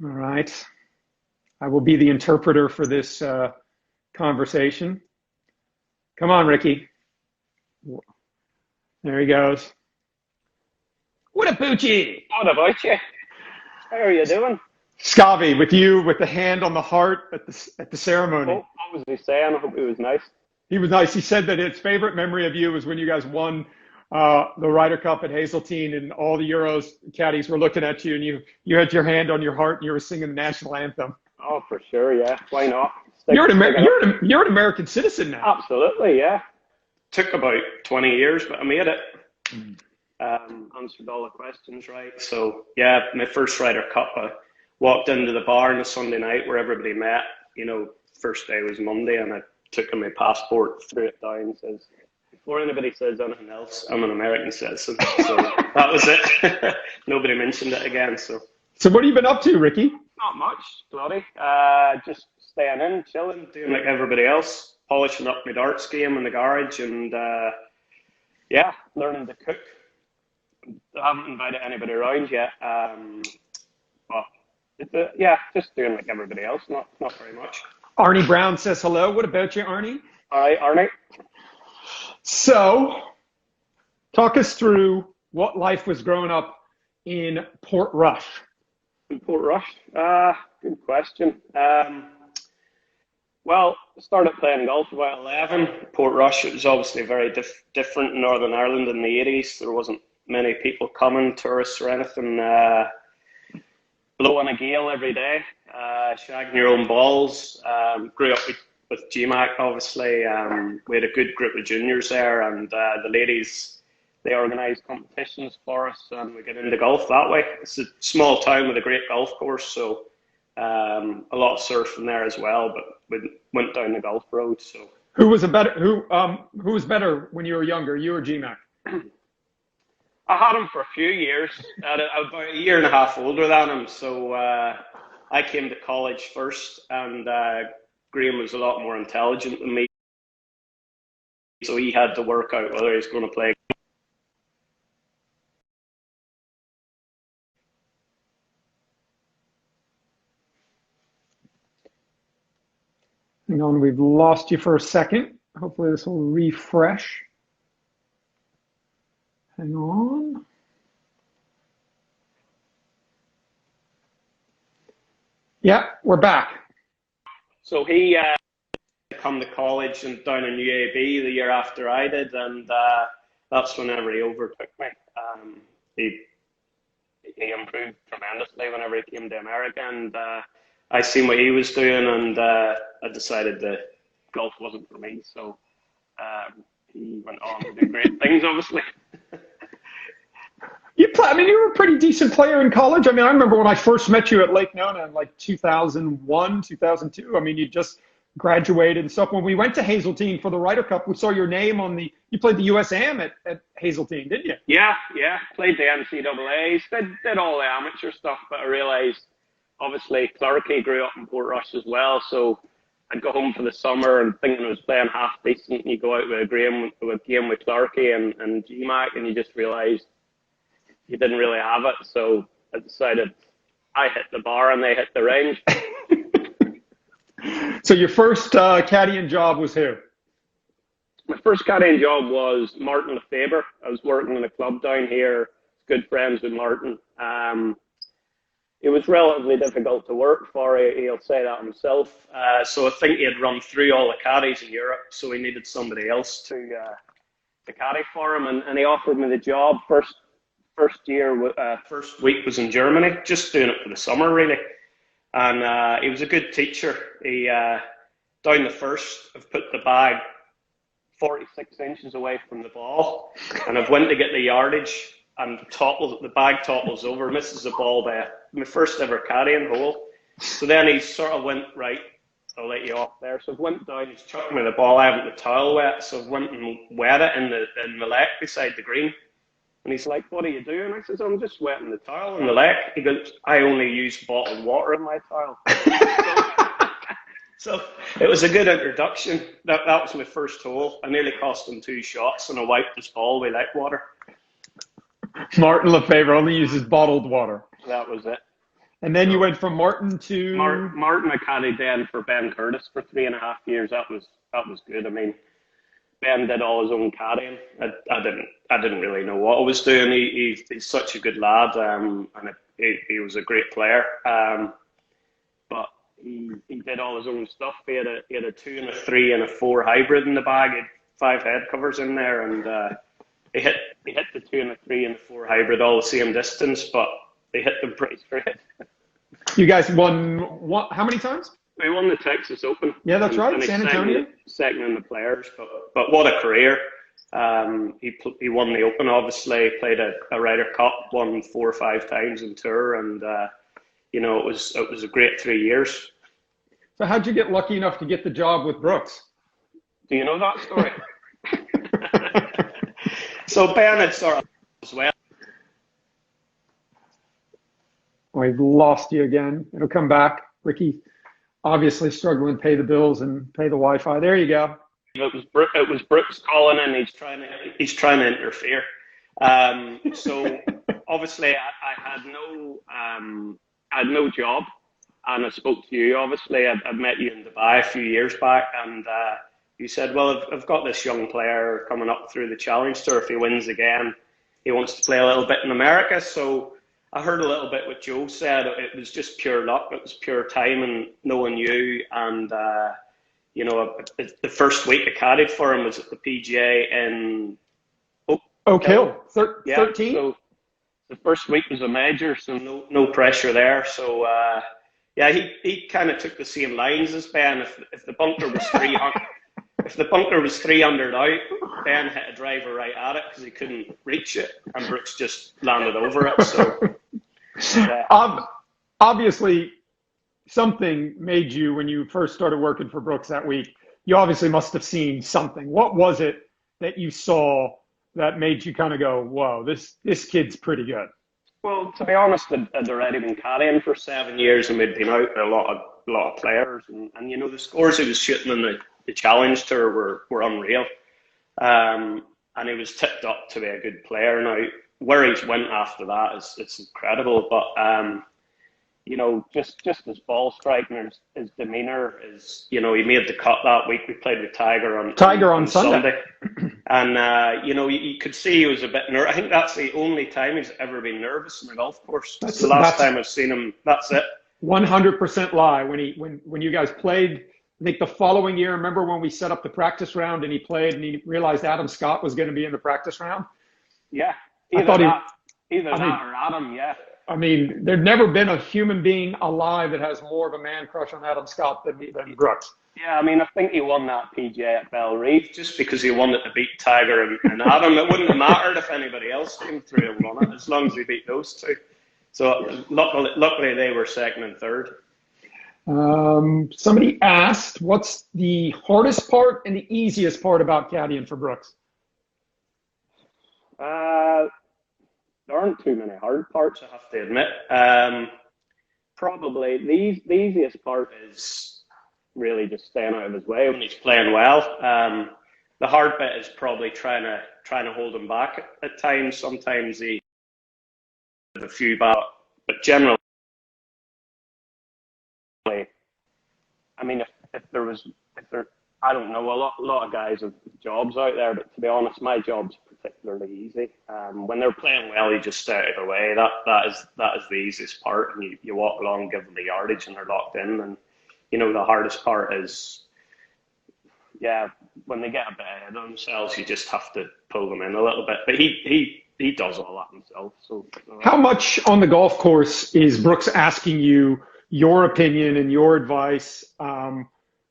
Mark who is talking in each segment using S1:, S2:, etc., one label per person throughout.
S1: All right. I will be the interpreter for this conversation. Come on, Rickie. There he goes. What a poochie!
S2: What about you? How are you doing?
S1: Scavi, with you, with the hand on the heart at the ceremony.
S2: Oh, what was he saying? I hope he was nice.
S1: He was nice. He said that his favorite memory of you was when you guys won the Ryder Cup at Hazeltine, and all the Euros caddies were looking at you, and you had your hand on your heart, and you were singing the national anthem.
S2: Oh, for sure, yeah. Why not?
S1: You're an American citizen now.
S2: Absolutely, yeah. Took about 20 years, but I made it. Answered all the questions right. So, yeah, my first Ryder Cup, I walked into the bar on a Sunday night where everybody met. You know, first day was Monday, and I took my passport, threw it down, says, before anybody says anything else, I'm an American citizen. So that was it. Nobody mentioned it again. So
S1: what have you been up to, Rickie?
S2: not much, Claude. Just staying in, chilling, doing like everybody else, polishing up my darts game in the garage, and yeah, learning to cook. I haven't invited anybody around yet, but yeah, just doing like everybody else. Not very much.
S1: Arnie Brown says hello. What about you, Arnie?
S2: All right, Arnie.
S1: So, talk us through what life was growing up in Portrush.
S2: In Portrush? Good question. Well, I started playing golf about 11. Portrush, it was obviously very different in Northern Ireland in the 80s. There wasn't many people coming, tourists or anything. Blowing a gale every day, shagging your own balls. Grew up with GMAC, obviously. We had a good group of juniors there, and the ladies, they organised competitions for us, and we get into golf that way. It's a small town with a great golf course, so a lot of surfing there as well. But we went down the golf road. So
S1: who was better when you were younger, you or GMAC?
S2: I had him for a few years. About a year and a half older than him, so I came to college first, and Graham was a lot more intelligent than me, so he had to work out whether he was going to play.
S1: Hang on, we've lost you for a second. Hopefully this will refresh. Hang on. Yeah, we're back.
S2: So he come to college and down in UAB the year after I did, and that's whenever he overtook me. He improved tremendously whenever he came to America, and I seen what he was doing, and I decided that golf wasn't for me. So he went on to do great things, obviously.
S1: You were a pretty decent player in college. I mean, I remember when I first met you at Lake Nona in like 2001, 2002. I mean, you just graduated and stuff. When we went to Hazeltine for the Ryder Cup, we saw your name on you played the USAM at Hazeltine, didn't you?
S2: Yeah. Played the NCAAs, did all the amateur stuff, but I realised, obviously, Clarkey grew up in Portrush as well, so I'd go home for the summer and thinking I was playing half decent, and you go out with a game with Clarkey and GMAC, and you just realised he didn't really have it, so I decided I hit the bar and they hit the range.
S1: So your first caddying job was who?
S2: My first caddying job was Martin Lefebvre. I was working in a club down here, good friends with Martin. It was relatively difficult to work for, he'll say that himself. So I think he had run through all the caddies in Europe, so he needed somebody else to caddy for him, and he offered me the job. First week was in Germany, just doing it for the summer really, and he was a good teacher. He down the first, I've put the bag 46 inches away from the ball, and I've went to get the yardage, and the bag topples over, misses the ball by my first ever caddying hole. So then he sort of went, right, I'll let you off there. So I went down, he's chucking me the ball, I haven't the towel wet, so I went and wet it in the lake beside the green. And he's like, what are you doing? I says, I'm just wetting the towel in the lake. He goes, I only use bottled water in my towel. So it was a good introduction. That was my first hole. I nearly cost him 2 shots, and I wiped his ball with lake water.
S1: Martin Lefebvre only uses bottled water.
S2: That was it.
S1: And then you
S2: So
S1: went from Martin to.
S2: Martin I caddied then for Ben Curtis for 3.5 years. That was good. I mean, Ben did all his own caddying. I didn't really know what I was doing. He's such a good lad, and he was a great player. But he did all his own stuff. He had a 2 and a 3 and a 4 hybrid in the bag. He had 5 head covers in there, and he hit the 2 and a 3 and the 4 hybrid all the same distance, but they hit them pretty straight.
S1: You guys won what? How many times?
S2: We won the Texas Open.
S1: Yeah, that's right,
S2: and
S1: San Antonio.
S2: Second in the Players, but what a career! He won the Open, obviously. Played a Ryder Cup, won 4 or 5 times in tour, and it was a great 3 years.
S1: So how'd you get lucky enough to get the job with Brooks?
S2: Do you know that story? So Ben had sort of as well.
S1: We've lost you again. It'll come back. Rickie obviously struggling to pay the bills and pay the Wi-Fi. There you go.
S2: It was Brooks calling in. He's trying to interfere. So obviously I had no job, and I spoke to you. Obviously I met you in Dubai a few years back, and you said, well, I've got this young player coming up through the Challenge Tour. If he wins again, he wants to play a little bit in America. So I heard a little bit what Joe said. It was just pure luck. It was pure time and knowing you. And, the first week I caddied for him was at the PGA in
S1: Oak Hill, 13?
S2: So the first week was a major, so no pressure there. So, he kind of took the same lines as Ben. If the bunker was 300... If the bunker was 300 out, Ben hit a driver right at it because he couldn't reach it, and Brooks just landed over it. So,
S1: obviously, something made you when you first started working for Brooks that week. You obviously must have seen something. What was it that you saw that made you kind of go, "Whoa, this kid's pretty good"?
S2: Well, to be honest, I'd already been caddying for 7 years, and we'd been out a lot of players, and the scores he was shooting in the Challenge Tour were unreal. And he was tipped up to be a good player. Now, where he's went after that it's incredible. But just his ball striking, his demeanour, he made the cut that week. We played with Tiger on Sunday. And you could see he was a bit nervous. I think that's the only time he's ever been nervous in a golf course. That's the last time I've seen him. That's it.
S1: 100% lie. When you guys played, I think the following year, remember when we set up the practice round and he played and he realized Adam Scott was going to be in the practice round?
S2: Yeah. Either that or Adam, yeah.
S1: I mean, there'd never been a human being alive that has more of a man crush on Adam Scott than Brooks.
S2: Yeah, I mean, I think he won that PGA at Belrive just because he wanted to beat Tiger and Adam. It wouldn't have mattered if anybody else came through and won it, as long as we beat those two. So luckily they were second and third.
S1: Somebody asked, what's the hardest part and the easiest part about caddying for Brooks?
S2: There aren't too many hard parts, I have to admit. Probably the easiest part is really just staying out of his way when he's playing well. The hard bit is probably trying to hold him back at times. Sometimes he has a few bad, but generally, I mean, if there, I don't know, a lot of guys have jobs out there, but to be honest, my job's particularly easy. When they're playing well, you just stay out of their way. That is the easiest part, and you walk along, give them the yardage, and they're locked in. And the hardest part is, when they get a bit ahead of themselves, you just have to pull them in a little bit. But he does all that himself. So,
S1: how much on the golf course is Brooks asking you your opinion and your advice?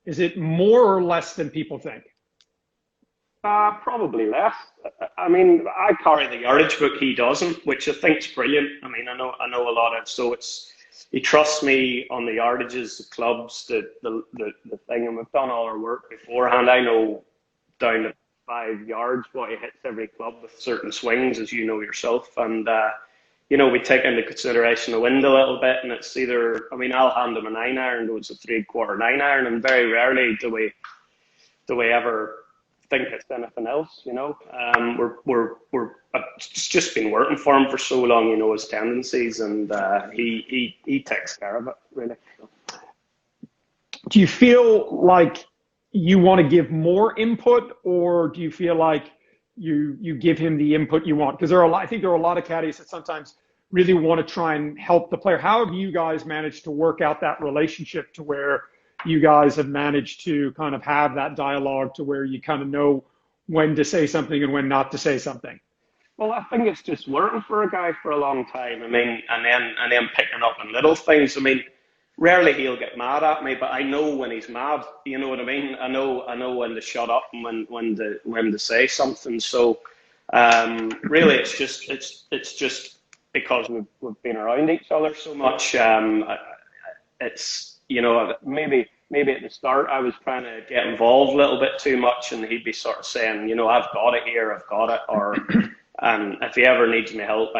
S1: Is it more or less than people think?
S2: Probably less. I mean, I carry the yardage book, he doesn't, which I think is brilliant. I mean, I know a lot of, so he trusts me on the yardages, the clubs, the thing, and we've done all our work beforehand. I know down to 5 yards what he hits every club with certain swings, as you know yourself, and we take into consideration the wind a little bit, and it's either, I mean, I'll hand him a 9-iron, though it's a 3/4 9-iron, and very rarely do we ever think it's anything else. We're it's just been working for him for so long. You know his tendencies, and he takes care of it really.
S1: Do you feel like you want to give more input, or do you feel like you give him the input you want? Because I think there are a lot of caddies that sometimes really want to try and help the player. How have you guys managed to work out that relationship to where you guys have managed to kind of have that dialogue to where you kind of know when to say something and when not to say something?
S2: Well, I think it's just working for a guy for a long time. I mean, and then picking up on little things. I mean, rarely he'll get mad at me, but I know when he's mad. You know what I mean? I know when to shut up and when to say something. So really, it's just because we've been around each other so much. It's maybe at the start I was trying to get involved a little bit too much, and he'd be sort of saying, I've got it here, I've got it, or if he ever needs my help,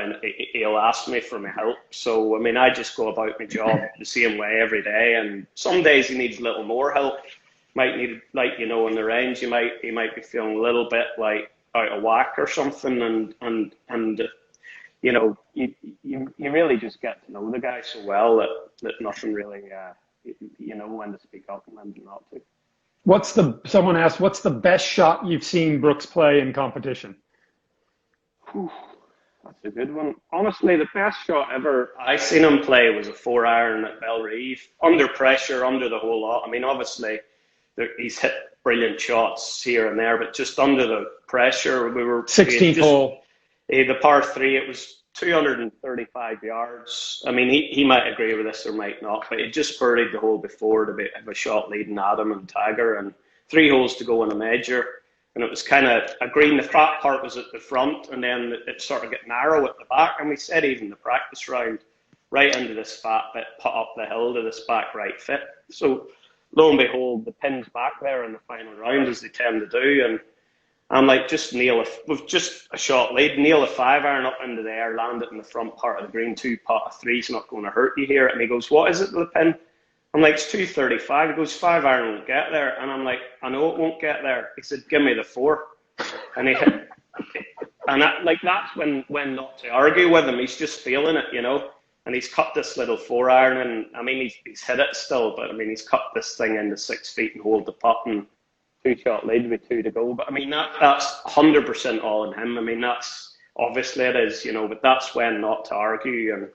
S2: he'll ask me for my help. So I mean, I just go about my job the same way every day, and some days he needs a little more help. Might need, in the range, he might be feeling a little bit like out of whack or something, and you really just get to know the guy so well that nothing really, when to speak up and when not to.
S1: Someone asked, what's the best shot you've seen Brooks play in competition?
S2: Whew, that's a good one. Honestly, the best shot ever I seen him play was a 4-iron at Belrive, under pressure, under the whole lot. I mean, obviously, he's hit brilliant shots here and there, but just under the pressure,
S1: 16th hole.
S2: The par 3, it was 235 yards. I mean, he might agree with this or might not, but he just birdied the hole before to have a shot leading Adam and Tiger, and 3 holes to go in a major. And it was kind of a green. The flat part was at the front, and then it sort of got narrow at the back. And we said even the practice round, right into this fat bit, put up the hill to this back right fit. So lo and behold, the pin's back there in the final round, as they tend to do. And I'm like, with just a shot lead, nail a 5-iron up into the air, land it in the front part of the green, 2 putt, a 3's not going to hurt you here. And he goes, what is it, the pin? I'm like, it's 235. He goes, 5-iron won't get there. And I'm like, I know it won't get there. He said, give me the 4. And he hit, and that's when not to argue with him. He's just feeling it, And he's cut this little 4-iron, and I mean, he's hit it still, but I mean, he's cut this thing into 6 feet and hold the putt, and 2-shot lead with 2 to go. But I mean, that's 100% all in him. I mean, that's obviously it is, but that's when not to argue and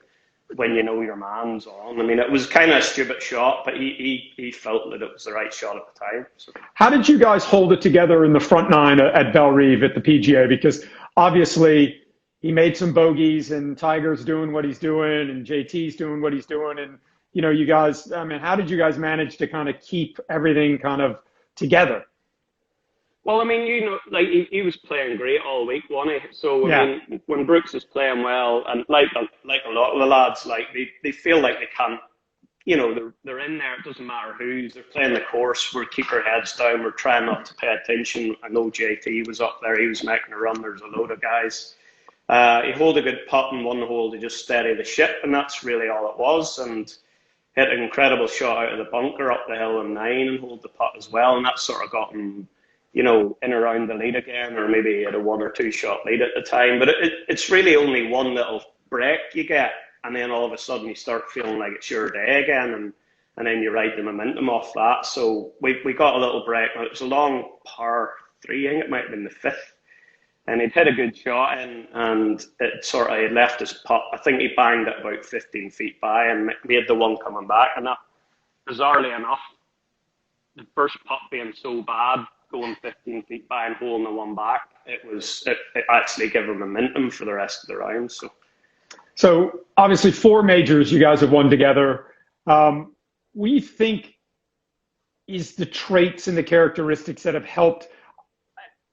S2: when your man's on. I mean, it was kind of a stupid shot, but he felt that it was the right shot at the time. So.
S1: How did you guys hold it together in the front 9 at Belrive at the PGA? Because obviously he made some bogeys, and Tiger's doing what he's doing, and JT's doing what he's doing, and you guys. I mean, how did you guys manage to kind of keep everything kind of together?
S2: Well, I mean, he was playing great all week, wasn't he? So, I mean, when Brooks is playing well, and like a lot of the lads, they feel like they can't, they're in there. It doesn't matter who's. They're playing the course. We're keep our heads down. We're trying not to pay attention. I know JT was up there. He was making a run. There's a load of guys. He hold a good putt in one hole to just steady the ship, and that's really all it was. And hit an incredible shot out of the bunker up the hill in 9 and hold the putt as well. And that sort of got him, in around the lead again, or maybe at a 1 or 2 shot lead at the time. But it's really only one little break you get, and then all of a sudden you start feeling like it's your day again, and then you ride the momentum off that. So we got a little break. It was a long par 3, I think it might have been the 5th, and he'd hit a good shot in, and it sort of left his putt. I think he banged it about 15 feet by and made the one coming back. And that, bizarrely enough, the first putt being so bad, going 15 feet by and holding the one back, it actually gave him momentum for the rest of the round. So
S1: obviously 4 majors you guys have won together. What do you think is the traits and the characteristics that have helped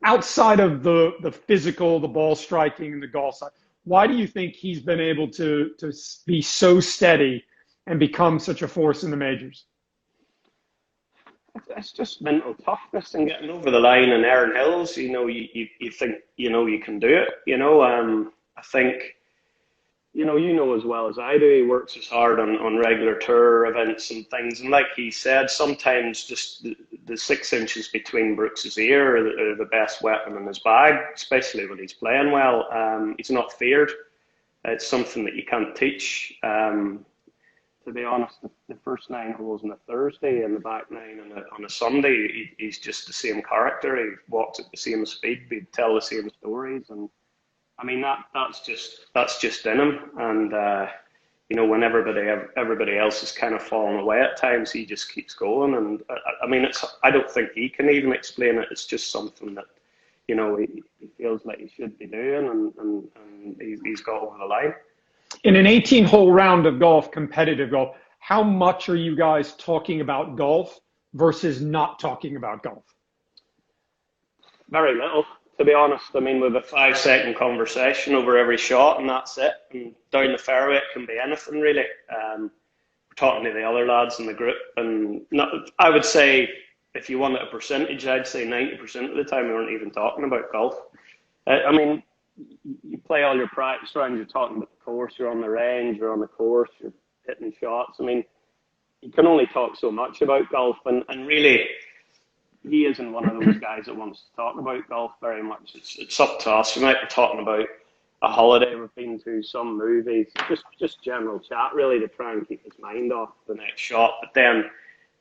S1: outside of the physical, the ball striking, and the golf side? Why do you think he's been able to be so steady and become such a force in the majors?
S2: It's just mental toughness and getting over the line and Erin Hills. You think you can do it. I think you know as well as I do, he works as hard on regular tour events and things. And like he said, sometimes just the 6 inches between Brooks's ear are the best weapon in his bag, especially when he's playing well. He's not feared. It's something that you can't teach. To be honest, the first 9 holes on a Thursday and the back nine on a Sunday, he's just the same character. He walks at the same speed. He'd tell the same stories, and I mean that's just in him. And when everybody else is kind of falling away at times, he just keeps going. And I mean, I don't think he can even explain it. It's just something that he feels like he should be doing, and he's got over the line.
S1: In an 18-hole round of golf, competitive golf, how much are you guys talking about golf versus not talking about golf?
S2: Very little, to be honest. I mean, with a 5-second conversation over every shot, and that's it. And down the fairway, it can be anything, really. We're talking to the other lads in the group, and I would say, if you wanted a percentage, I'd say 90% of the time we weren't even talking about golf. I mean, you play all your practice rounds, you're talking about the course, you're on the range, you're on the course, you're hitting shots. I mean, you can only talk so much about golf, and really, he isn't one of those guys that wants to talk about golf very much. It's up to us. We might be talking about a holiday we've been to, some movies, just general chat, really, to try and keep his mind off the next shot. But then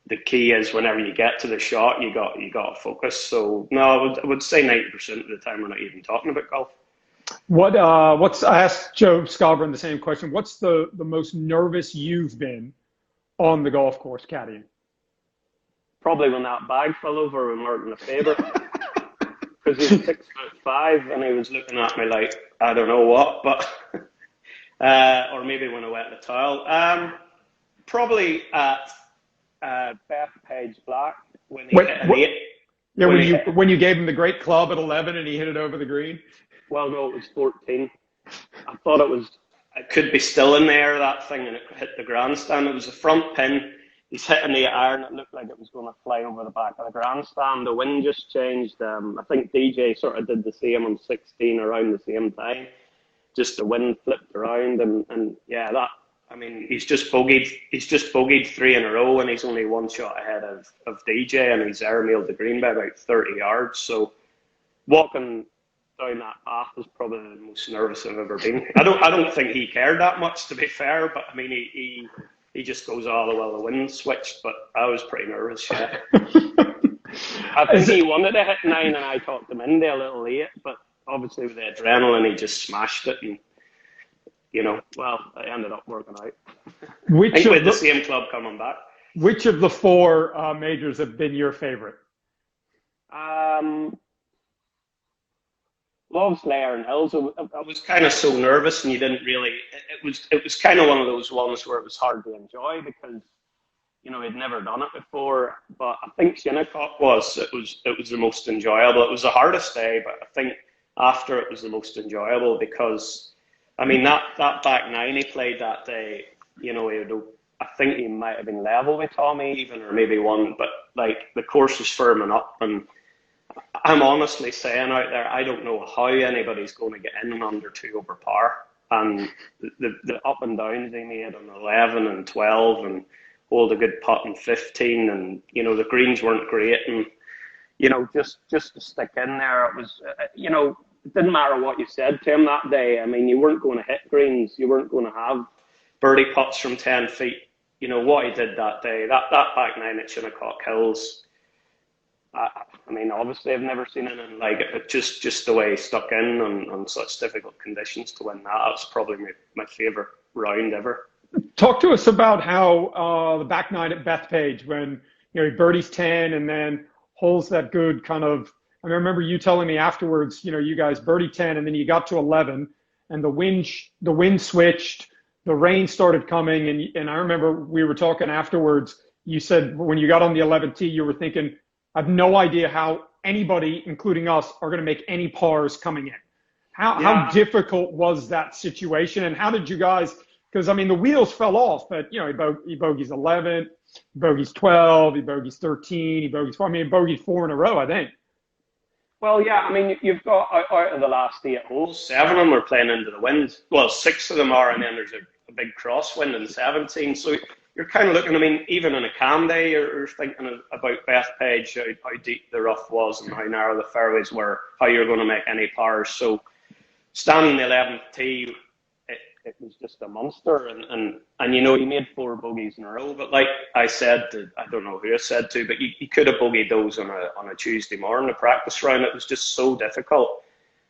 S2: the key is whenever you get to the shot, you got to focus. So no, I would say 90% of the time we're not even talking about golf.
S1: I asked Joe Scarborough the same question. What's the most nervous you've been on the golf course caddying?
S2: Probably when that bag fell over with Martin Lefebvre, because he's 6'5" and he was looking at me like I don't know what, but or maybe when I wet the towel. Probably at Bethpage Black when he hit an 8.
S1: Yeah, when you gave him the great club at 11 and he hit it over the green.
S2: Well, no, it was 14. I thought it could be still in the air, that thing, and it hit the grandstand. It was a front pin. He's hitting the iron. It looked like it was going to fly over the back of the grandstand. The wind just changed. I think DJ sort of did the same on 16 around the same time. Just the wind flipped around, and yeah, that. I mean, he's just bogeyed 3 in a row, and he's only 1 shot ahead of DJ, and he's airmailed the green by about 30 yards. So walking down that path was probably the most nervous I've ever been. I don't think he cared that much, to be fair, but I mean he just goes all the while the wind switched, but I was pretty nervous, yeah. I think he wanted to hit 9 and I talked him in there a little late, but obviously with the adrenaline he just smashed it, and well, it ended up working out. I think with the same club coming back.
S1: Which of the 4 majors have been your favorite?
S2: Obviously, Iron Hills. I was kind of so nervous, and you didn't really. It was kind of one of those ones where it was hard to enjoy because he'd never done it before. But I think Shinnecock was the most enjoyable. It was the hardest day, but I think after it was the most enjoyable because, I mean, that back 9 he played that day. I think he might have been level with Tommy even, or maybe won. But like the course was firming up, and I'm honestly saying out there, I don't know how anybody's going to get in and under 2 over par. And the up and downs he made on 11 and 12 and hold a good putt in 15, and the greens weren't great, and just to stick in there, it was it didn't matter what you said to him that day. I mean, you weren't going to hit greens, you weren't going to have birdie putts from 10 feet. What he did that day, that back 9 at Shinnecock Hills. I mean, obviously, I've never seen anything like it, but just the way he stuck in on such difficult conditions to win that's probably my favourite round ever.
S1: Talk to us about how the back 9 at Bethpage, when he birdies 10 and then holds that good kind of. I remember you telling me afterwards, you guys birdied 10 and then you got to 11, and the wind switched, the rain started coming, and I remember we were talking afterwards. You said when you got on the 11th tee, you were thinking, I have no idea how anybody, including us, are going to make any pars coming in. How difficult was that situation, and how did you guys? Because I mean, the wheels fell off, but he bogeys 11, he bogeys 12, he bogeys 13, he bogeys 4. I mean, he bogeyed 4 in a row, I think.
S2: Well, yeah, I mean, you've got out of the last 8 holes, 7 of them are playing into the wind. Well, 6 of them are, and then there's a big crosswind in 17. So you're kind of looking, I mean, even on a calm day, you're thinking about Bethpage, how deep the rough was and how narrow the fairways were, how you're going to make any pars. So standing the 11th tee, it was just a monster. And you know, he made 4 bogeys in a row. But like I said, I don't know who I said to, but you could have bogeyed those on a Tuesday morning, a practice round. It was just so difficult.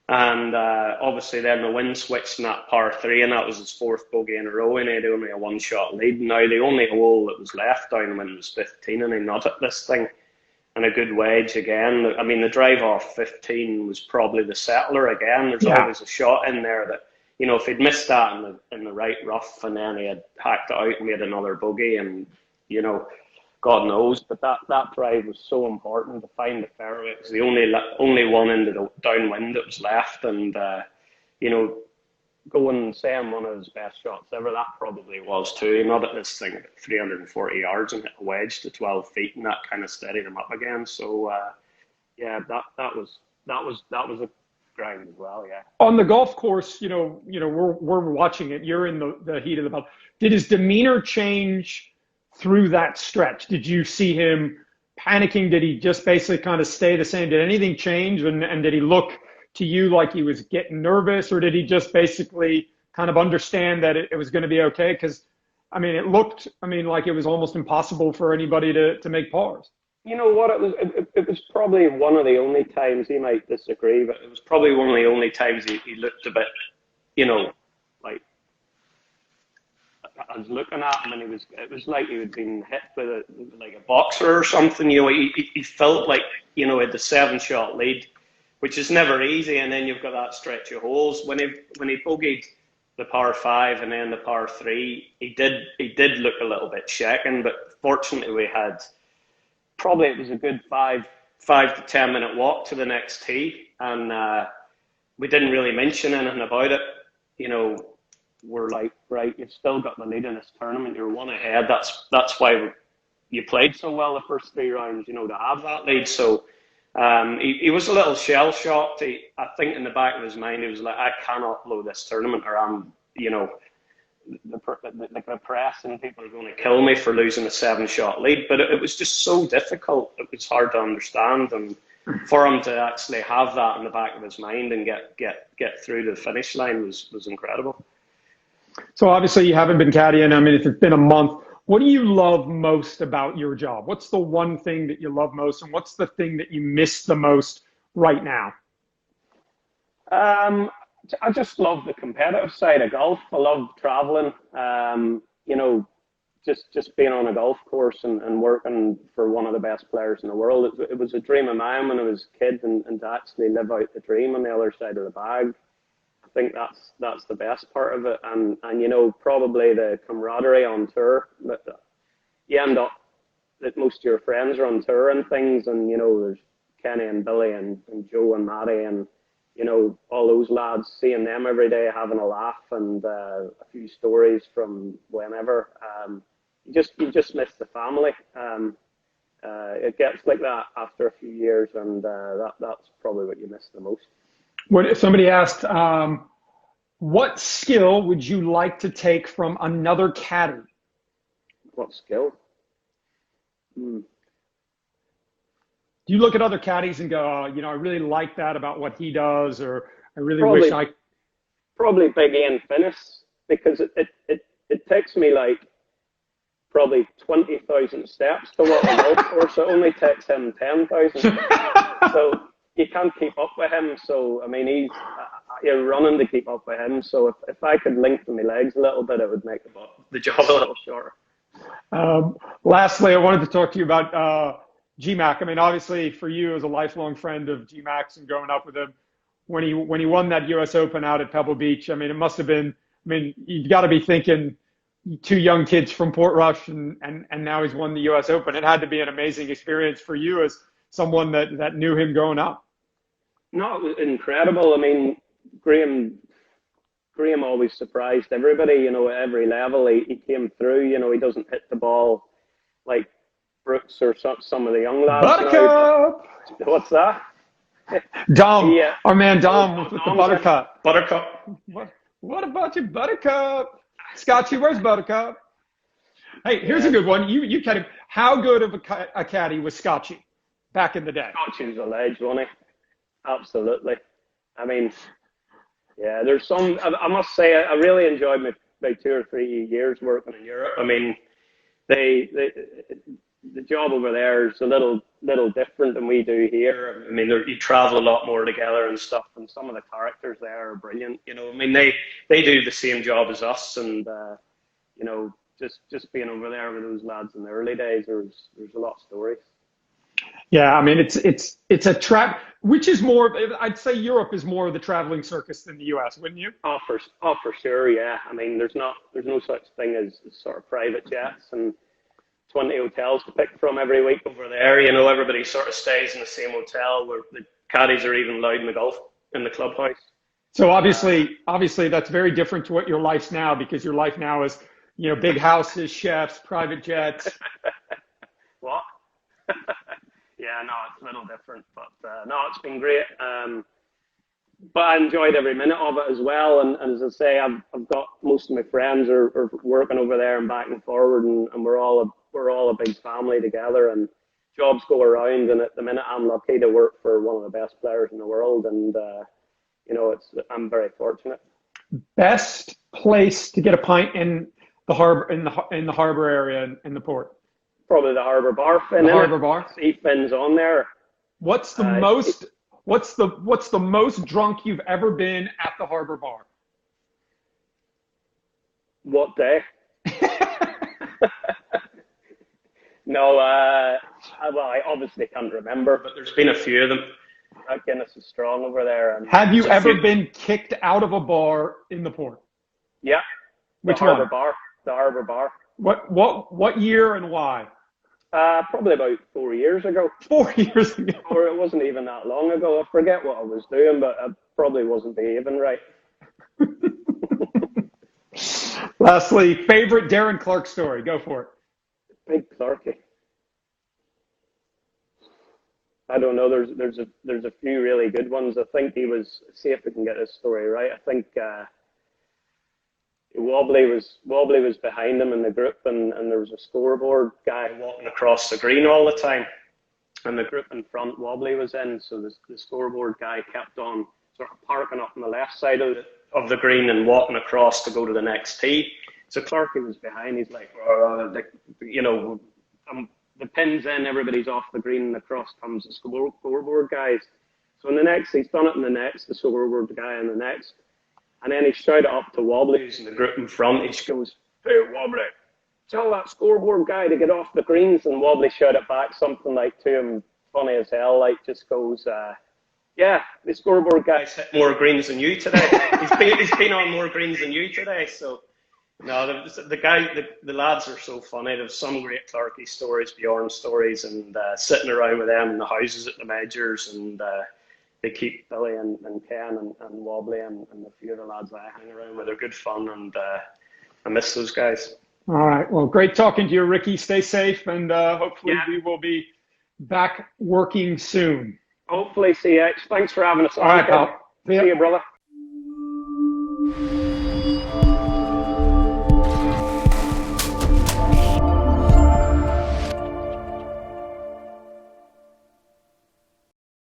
S2: And obviously then the wind switched in that par 3, and that was his 4th bogey in a row, and he had only a 1-shot lead. Now the only hole that was left downwind was 15, and he nutted this thing. And a good wedge again. I mean, the drive off 15 was probably the settler again. There's always a shot in there that, you know, if he'd missed that in the right rough, and then he had hacked it out and made another bogey, and, you know, God knows. But that drive was so important to find the fairway. It was the only one into the downwind that was left, and you know, going saying one of his best shots ever, that probably was too. He nutted this thing at 340 yards and hit a wedge to 12 feet, and that kind of steadied him up again. So yeah, that was a grind as well. Yeah.
S1: On the golf course, you know, we're watching it. You're in the heat of the battle. Did his demeanor change through that stretch? Did you see him panicking? Did he just basically kind of stay the same? Did anything change? And did he look to you like he was getting nervous, or did he just basically kind of understand that it was going to be okay? Because, I mean, it looked, like it was almost impossible for anybody to make pars.
S2: You know what? It was probably one of the only times, he might disagree, but it was probably one of the only times he looked a bit, you know, like, I was looking at him, and it was like he had been hit with like a boxer or something. You know, he felt like, you know, he had the 7-shot lead, which is never easy. And then you've got that stretch of holes. When he bogeyed the par 5 and then the par 3, he did look a little bit shaken. But fortunately, we had probably, it was a good 5 to 10 minute walk to the next tee, and we didn't really mention anything about it. You know, we're like, right, you've still got the lead in this tournament. You're one ahead. That's why you played so well the first 3 rounds, you know, to have that lead. So he was a little shell-shocked. I think in the back of his mind, he was like, I cannot blow this tournament, or I'm, you know, the press and people are going to kill me for losing a 7-shot lead. But it was just so difficult. It was hard to understand. And for him to actually have that in the back of his mind and get through to the finish line was incredible.
S1: So obviously you haven't been caddying. I mean, if it's been a month, what do you love most about your job? What's the one thing that you love most, and what's the thing that you miss the most right now?
S2: I just love the competitive side of golf. I love traveling. You know, just being on a golf course and working for one of the best players in the world. It was a dream of mine when I was a kid, and to actually live out the dream on the other side of the bag. I think that's the best part of it, and you know, probably the camaraderie on tour. That you end up that most of your friends are on tour and things, and you know, there's Kenny and Billy and Joe and Matty, and you know, all those lads, seeing them every day, having a laugh, and a few stories from whenever. You just miss the family. It gets like that after a few years, and that's probably what you miss the most.
S1: When somebody asked, what skill would you like to take from another caddy?
S2: What skill?
S1: Do you look at other caddies and go, you know, I really like that about what he does, or I really wish I...
S2: Probably Big Ian Finnis, because it takes me like probably 20,000 steps to walk a golf course. It only takes him 10,000. So you can't keep up with him. So, I mean, you're running to keep up with him. So if I could lengthen my legs a little bit, it would make the job a little shorter.
S1: Lastly, I wanted to talk to you about GMAC. I mean, obviously for you as a lifelong friend of GMAC's and growing up with him, when he won that U.S. Open out at Pebble Beach, I mean, it must have been, I mean, you've got to be thinking 2 young kids from Portrush and now he's won the U.S. Open. It had to be an amazing experience for you as someone that knew him growing up.
S2: No, it was incredible. I mean, Graham always surprised everybody, you know, at every level. He came through, you know, he doesn't hit the ball like Brooks or some of the young lads.
S1: Buttercup!
S2: What's that?
S1: Dom,
S2: Yeah.
S1: our man Dom with the buttercup.
S2: Buttercup.
S1: What about you, buttercup? Scotchy, where's buttercup? Hey, here's a
S2: Yeah.
S1: good one. You caddy. How good of a caddy was Scotchy back in the day?
S2: Scotch was a ledge, wasn't he? Absolutely. I mean, yeah, there's some, I must say, I really enjoyed my 2 or 3 years working in Europe. I mean, the job over there is a little different than we do here. I mean, you travel a lot more together and stuff, and some of the characters there are brilliant. You know, I mean, they do the same job as us, and you know, just being over there with those lads in the early days, there's a lot of stories.
S1: Yeah, I mean it's a trap, which is more. I'd say Europe is more of the traveling circus than the U.S., wouldn't you?
S2: For sure, yeah. I mean, there's no such thing as sort of private jets and 20 hotels to pick from every week over there. You know, everybody sort of stays in the same hotel where the caddies are even allowed in the clubhouse.
S1: So obviously that's very different to what your life's now, because your life now is, big houses, chefs, private jets.
S2: What? Yeah, no, it's a little different, but no, it's been great. But I enjoyed every minute of it as well. And as I say, I've got most of my friends are working over there and back and forward, and we're all a big family together. And jobs go around, and at the minute, I'm lucky to work for one of the best players in the world, and I'm very fortunate.
S1: Best place to get a pint in the harbor, in the harbor area in the port.
S2: Probably the Harbour Bar.
S1: The Harbour Bar.
S2: See Finn's on there.
S1: What's the most drunk you've ever been at the Harbour Bar?
S2: What day? No, well, I obviously can't remember, but there's been a few of them. That Guinness is strong over there. And
S1: have you ever been kicked out of a bar in the port?
S2: Yeah.
S1: Which
S2: one? The Harbour Bar.
S1: What year and why?
S2: Probably about 4 years ago.
S1: 4 years ago.
S2: Or it wasn't even that long ago. I forget what I was doing, but I probably wasn't behaving right.
S1: Lastly, favorite Darren Clarke story. Go for it.
S2: Big Clarky. I don't know. There's a few really good ones. I think he was. See if we can get this story right. I think Wobbly was behind him in the group, and there was a scoreboard guy walking across the green all the time, and the group in front Wobbly was in. So the scoreboard guy kept on sort of parking up on the left side of the green and walking across to go to the next tee. So Clarky was behind. He's like, the pin's in, everybody's off the green, and across comes the scoreboard guys. So in the next, he's done it in the next, the scoreboard guy in the next. And then he shouted up to Wobbly, who's in the group in front. He goes, "Hey, Wobbly, tell that scoreboard guy to get off the greens." And Wobbly shouted back something like to him, funny as hell, like just goes, "Yeah, the scoreboard guy's hit more greens than you today. he's been on more greens than you today." So, no, the lads are so funny. There's some great Clarky stories, Bjorn stories, and sitting around with them in the houses at the majors, and they keep Billy and Ken and Wobbly and a few of the lads that I hang around with. They're good fun, and I miss those guys.
S1: All right. Well, great talking to you, Rickie. Stay safe, and hopefully we will be back working soon.
S2: Hopefully, CH. Thanks for having us on.
S1: All right, pal.
S2: See you, brother.